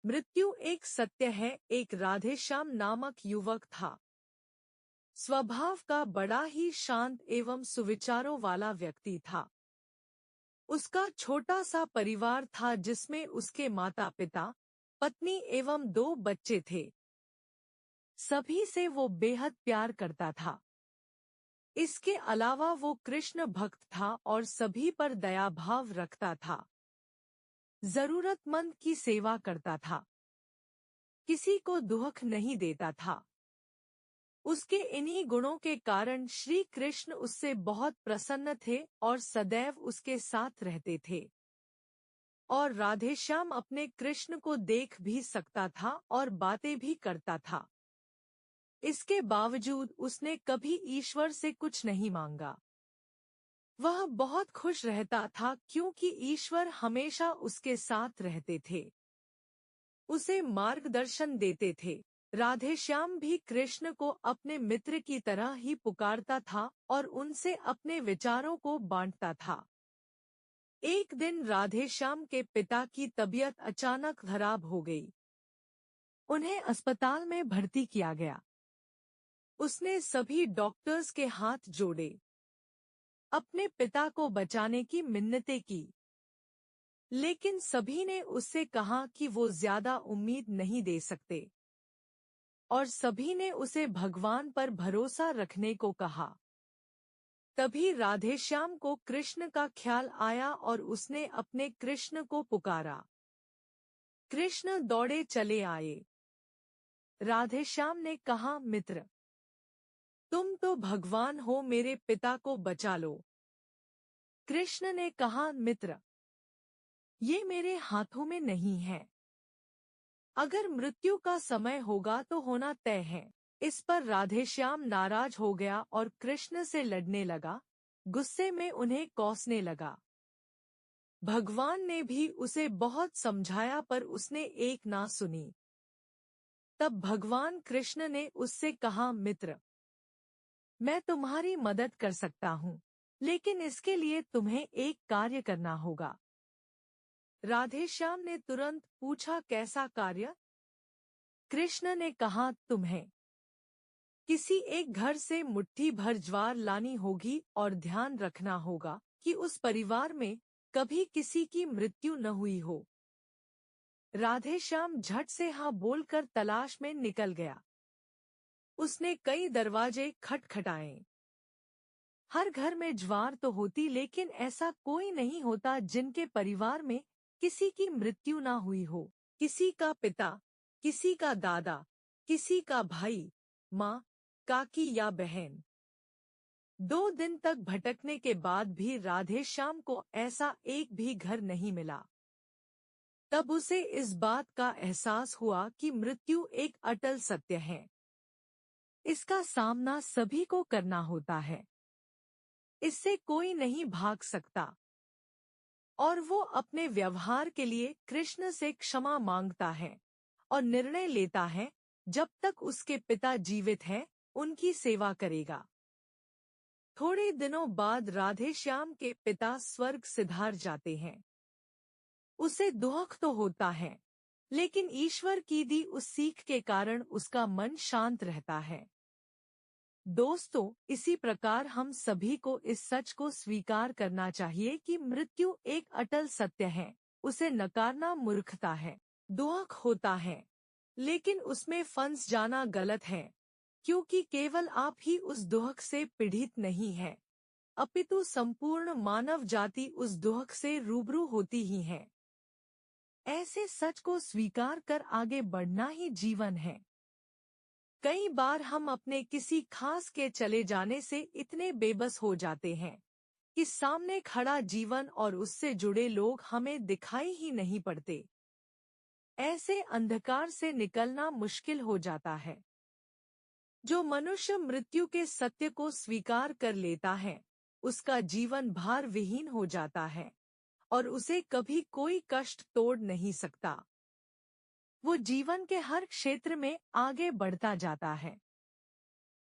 मृत्यु एक सत्य है। एक राधेश्याम नामक युवक था। स्वभाव का बड़ा ही शांत एवं सुविचारों वाला व्यक्ति था। उसका छोटा सा परिवार था जिसमें उसके माता पिता, पत्नी एवं 2 बच्चे थे। सभी से वो बेहद प्यार करता था। इसके अलावा वो कृष्ण भक्त था और सभी पर दया भाव रखता था। जरूरतमंद की सेवा करता था। किसी को दुख नहीं देता था। उसके इन्हीं गुणों के कारण श्री कृष्ण उससे बहुत प्रसन्न थे और सदैव उसके साथ रहते थे। और राधेश्याम अपने कृष्ण को देख भी सकता था और बातें भी करता था। इसके बावजूद उसने कभी ईश्वर से कुछ नहीं मांगा। वह बहुत खुश रहता था क्योंकि ईश्वर हमेशा उसके साथ रहते थे, उसे मार्गदर्शन देते थे। राधेश्याम भी कृष्ण को अपने मित्र की तरह ही पुकारता था और उनसे अपने विचारों को बांटता था। एक दिन राधेश्याम के पिता की तबीयत अचानक खराब हो गई। उन्हें अस्पताल में भर्ती किया गया। उसने सभी डॉक्टर्स के हाथ जोड़े, अपने पिता को बचाने की मिन्नतें की। लेकिन सभी ने उससे कहा कि वो ज्यादा उम्मीद नहीं दे सकते और सभी ने उसे भगवान पर भरोसा रखने को कहा। तभी राधेश्याम को कृष्ण का ख्याल आया और उसने अपने कृष्ण को पुकारा। कृष्ण दौड़े चले आए। राधेश्याम ने कहा, मित्र, तुम तो भगवान हो, मेरे पिता को बचा लो। कृष्ण ने कहा, मित्र, ये मेरे हाथों में नहीं है। अगर मृत्यु का समय होगा तो होना तय है। इस पर राधेश्याम नाराज हो गया और कृष्ण से लड़ने लगा, गुस्से में उन्हें कोसने लगा। भगवान ने भी उसे बहुत समझाया पर उसने एक ना सुनी। तब भगवान कृष्ण ने उससे कहा, मित्र, मैं तुम्हारी मदद कर सकता हूँ, लेकिन इसके लिए तुम्हें एक कार्य करना होगा। राधेश्याम ने तुरंत पूछा, कैसा कार्य? कृष्ण ने कहा, तुम्हें किसी एक घर से मुट्ठी भर ज्वार लानी होगी और ध्यान रखना होगा कि उस परिवार में कभी किसी की मृत्यु न हुई हो। राधेश्याम झट से हाँ बोलकर तलाश में निकल गया। उसने कई दरवाजे खटखटाए। हर घर में ज्वार तो होती, लेकिन ऐसा कोई नहीं होता जिनके परिवार में किसी की मृत्यु ना हुई हो। किसी का पिता, किसी का दादा, किसी का भाई, माँ, काकी या बहन। 2 दिन तक भटकने के बाद भी राधेश्याम को ऐसा एक भी घर नहीं मिला। तब उसे इस बात का एहसास हुआ कि मृत्यु एक अटल सत्य है। इसका सामना सभी को करना होता है। इससे कोई नहीं भाग सकता। और वो अपने व्यवहार के लिए कृष्ण से क्षमा मांगता है और निर्णय लेता है, जब तक उसके पिता जीवित हैं, उनकी सेवा करेगा। थोड़े दिनों बाद राधेश्याम के पिता स्वर्ग सिधार जाते हैं। उसे दुख तो होता है, लेकिन ईश्वर की दी उस सीख के कारण उसका मन शांत रहता है। दोस्तों, इसी प्रकार हम सभी को इस सच को स्वीकार करना चाहिए कि मृत्यु एक अटल सत्य है। उसे नकारना मूर्खता है। दुख होता है, लेकिन उसमें फंस जाना गलत है, क्योंकि केवल आप ही उस दुख से पीड़ित नहीं है, अपितु संपूर्ण मानव जाति उस दुख से रूबरू होती ही है। ऐसे सच को स्वीकार कर आगे बढ़ना ही जीवन है। कई बार हम अपने किसी खास के चले जाने से इतने बेबस हो जाते हैं कि सामने खड़ा जीवन और उससे जुड़े लोग हमें दिखाई ही नहीं पड़ते। ऐसे अंधकार से निकलना मुश्किल हो जाता है। जो मनुष्य मृत्यु के सत्य को स्वीकार कर लेता है, उसका जीवन भार विहीन हो जाता है और उसे कभी कोई कष्ट तोड़ नहीं सकता। वो जीवन के हर क्षेत्र में आगे बढ़ता जाता है।